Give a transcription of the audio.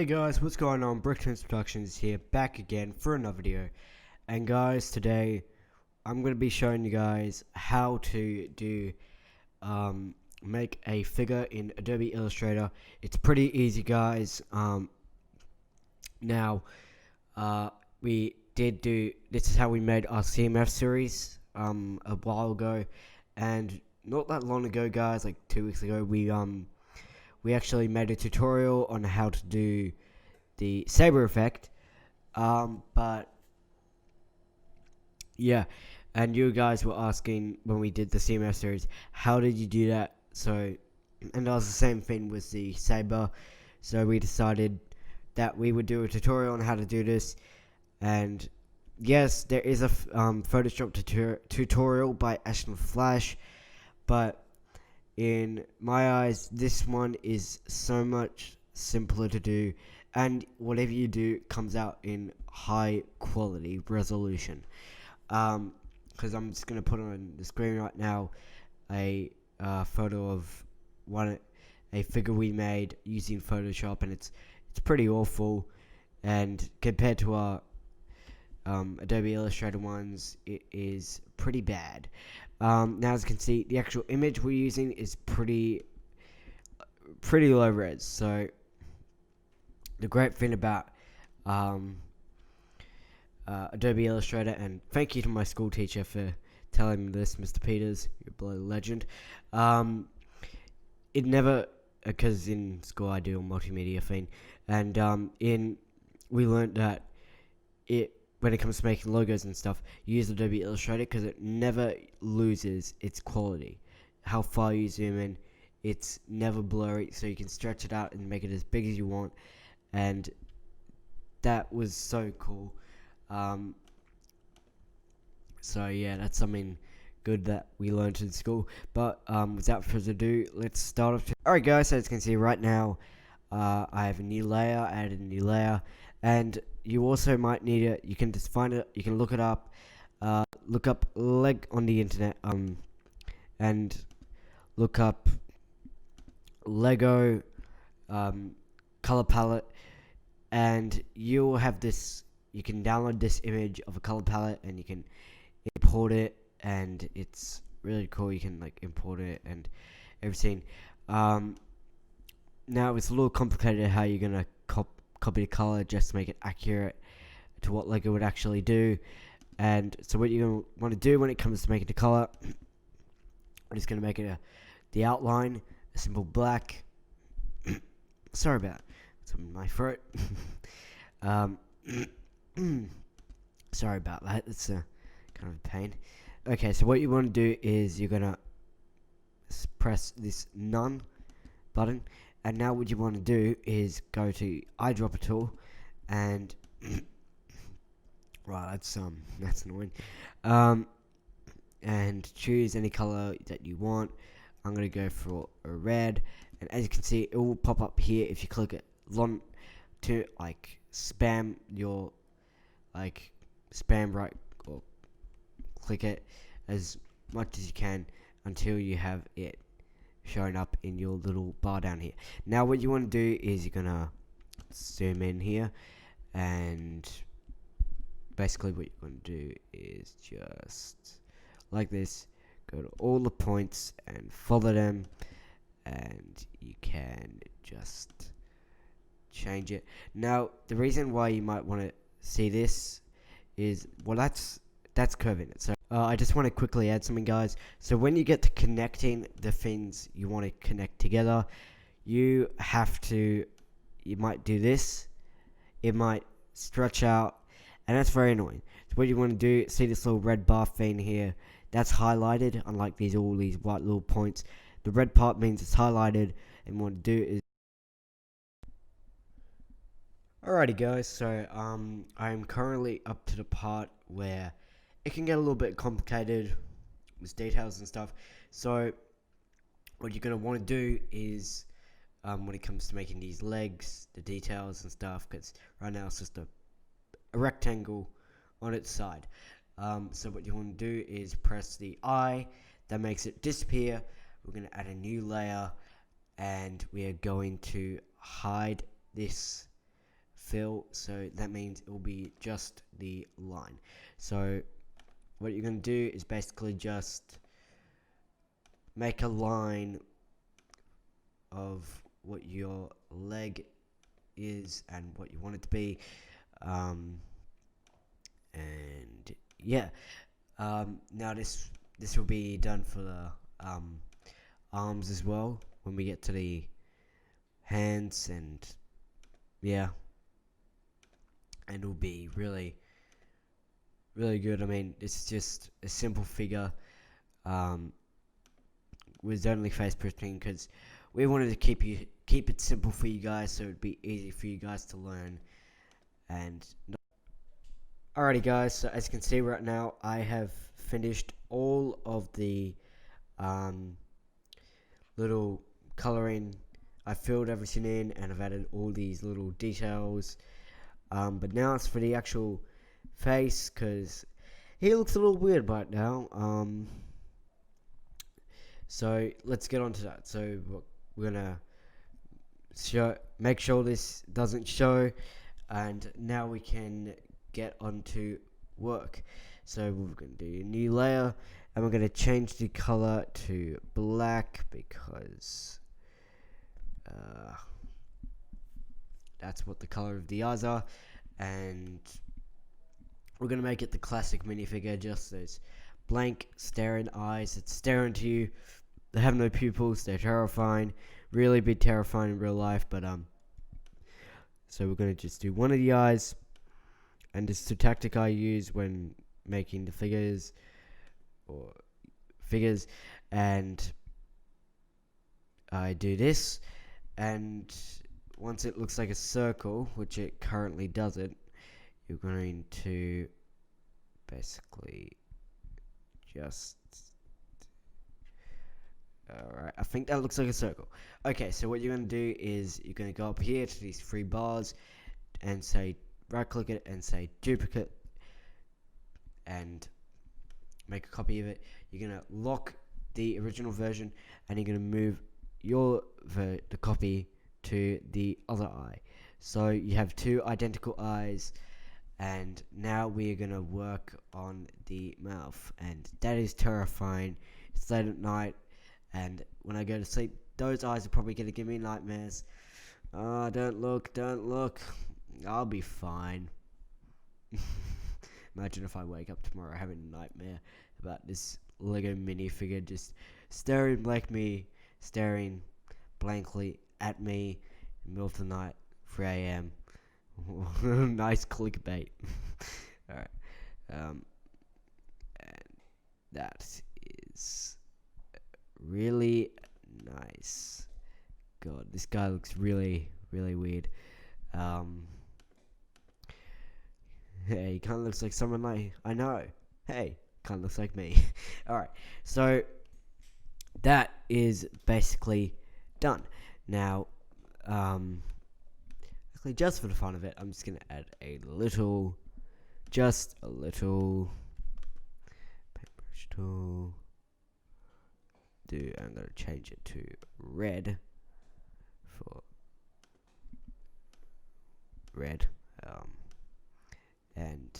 Hey guys, what's going on? Bricktoons Productions here, back again for another video. And guys, today I'm going to be showing you guys how to do make a figure in Adobe Illustrator. It's pretty easy, guys. Now we did do this is how we made our CMF series a while ago, and not that long ago, guys, like 2 weeks ago, we actually made a tutorial on how to do the saber effect. But yeah, and you guys were asking when we did the CMF series, how did you do that? So, and that was the same thing with the saber. So we decided that we would do a tutorial on how to do this. And yes, there is a Photoshop tutorial by Ashton Flash, but in my eyes, this one is so much simpler to do, and whatever you do comes out in high quality resolution. Because I'm just gonna put on the screen right now a photo of a figure we made using Photoshop, and it's pretty awful, and compared to our Adobe Illustrator ones, it is pretty bad. Now, as you can see, the actual image we're using is pretty low res. So the great thing about Adobe Illustrator, and thank you to my school teacher for telling me this, Mr. Peters, you're a bloody legend. It never, because in school I do a multimedia thing, and we learned that when it comes to making logos and stuff, you use Adobe Illustrator because it never loses its quality. How far you zoom in, it's never blurry, so you can stretch it out and make it as big as you want, and that was so cool. So yeah, that's something good that we learned in school. But without further ado, let's start off. Alright guys, so as you can see right now, I have a new layer, I added a new layer, and you also might need it. You can just find it, you can look it up, look up leg on the internet, and look up Lego color palette, and you'll have this. You can download this image of a color palette and you can import it, and it's really cool. You can like import it and everything. Now it's a little complicated how you're gonna copy the color just to make it accurate to what Lego would actually do. And so what you're gonna want to do when it comes to making the color, I'm just gonna make it the outline a simple black. Sorry about something in my throat. Sorry about that. It's a kind of a pain. Okay, so what you want to do is you're gonna press this none button, and now what you want to do is go to Eyedropper Tool, and right, that's annoying. And choose any color that you want. I'm gonna go for a red, and as you can see, it will pop up here if you click it to like spam your spam right, or click it as much as you can until you have it showing up in your little bar down here. Now what you want to do is you're gonna zoom in here, and basically what you're going to do is just like this, go to all the points and follow them, and you can just change it. Now the reason why you might want to see this is, well, that's curving it. So I just want to quickly add something, guys. So when you get to connecting the things you want to connect together, you might do this, it might stretch out, and that's very annoying. So what you want to do, see this little red bar thing here, that's highlighted, unlike all these white little points. The red part means it's highlighted, and what to do is, alrighty guys, so I'm currently up to the part where it can get a little bit complicated with details and stuff. So what you're going to want to do is, when it comes to making these legs, the details and stuff, because right now it's just a rectangle on its side. So what you want to do is press the I, that makes it disappear. We're going to add a new layer, and we are going to hide this fill, so that means it will be just the line. So what you're going to do is basically just make a line of what your leg is and what you want it to be, and yeah, now this will be done for the arms as well when we get to the hands, and yeah, and it'll be really good. I mean, it's just a simple figure with only face printing, because we wanted to keep it simple for you guys, so it'd be easy for you guys to learn. And alrighty guys, so as you can see right now, I have finished all of the little coloring. I filled everything in and I've added all these little details, but now it's for the actual face, because he looks a little weird right now. So let's get on to that. So we're gonna make sure this doesn't show, and now we can get onto work. So we're going to do a new layer, and we're going to change the color to black, because that's what the color of the eyes are. And we're going to make it the classic minifigure, just those blank staring eyes that stare into you. They have no pupils, they're terrifying, really be terrifying in real life. But so we're going to just do one of the eyes, and this is the tactic I use when making the figures, and I do this, and once it looks like a circle, which it currently doesn't, you're going to basically just, alright, I think that looks like a circle. Okay, so what you're going to do is you're going to go up here to these three bars and say, right click it and say duplicate, and make a copy of it. You're going to lock the original version, and you're going to move the copy to the other eye. So you have two identical eyes, and now we are going to work on the mouth, and that is terrifying. It's late at night, and when I go to sleep, those eyes are probably going to give me nightmares. Don't look, I'll be fine. Imagine if I wake up tomorrow having a nightmare about this Lego minifigure just staring blankly at me in the middle of the night, 3 a.m. Nice clickbait. Alright. And that is really nice. God, this guy looks really weird. Hey, he kind of looks like someone I know. Hey, kind of looks like me. Alright, so that is basically done. Now, actually, just for the fun of it, I'm just going to add just a little paintbrush tool. I'm going to change it to red for red. And